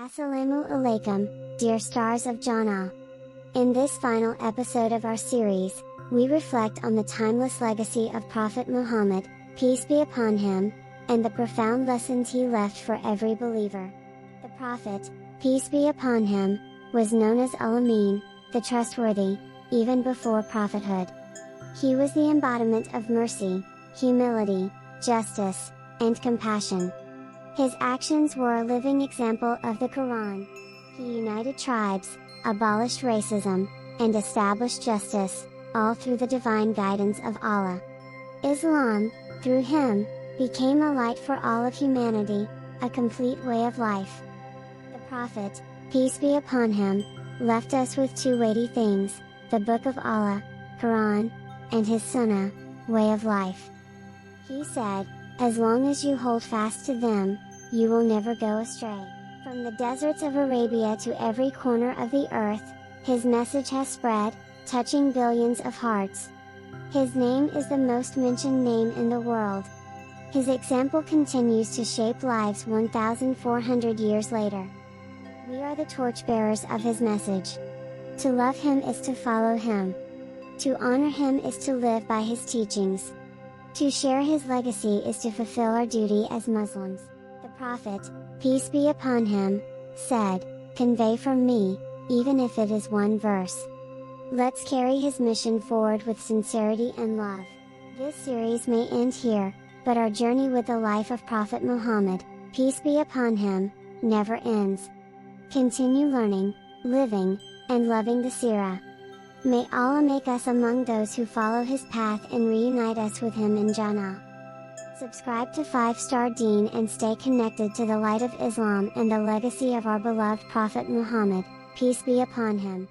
Assalamu alaikum, dear stars of Jannah. In this final episode of our series, we reflect on the timeless legacy of Prophet Muhammad, peace be upon him, and the profound lessons he left for every believer. The Prophet, peace be upon him, was known as Al-Amin, the trustworthy, even before prophethood. He was the embodiment of mercy, humility, justice, and compassion. His actions were a living example of the Quran. He united tribes, abolished racism, and established justice, all through the divine guidance of Allah. Islam, through him, became a light for all of humanity, a complete way of life. The Prophet, peace be upon him, left us with two weighty things, the Book of Allah, Quran, and his Sunnah, way of life. He said, as long as you hold fast to them, you will never go astray. From the deserts of Arabia to every corner of the earth, his message has spread, touching billions of hearts. His name is the most mentioned name in the world. His example continues to shape lives 1,400 years later. We are the torchbearers of his message. To love him is to follow him. To honor him is to live by his teachings. To share his legacy is to fulfill our duty as Muslims. The Prophet, peace be upon him, said, convey from me, even if it is one verse. Let's carry his mission forward with sincerity and love. This series may end here, but our journey with the life of Prophet Muhammad, peace be upon him, never ends. Continue learning, living, and loving the Seerah. May Allah make us among those who follow his path and reunite us with him in Jannah. Subscribe to 5-Star Deen and stay connected to the light of Islam and the legacy of our beloved Prophet Muhammad, peace be upon him.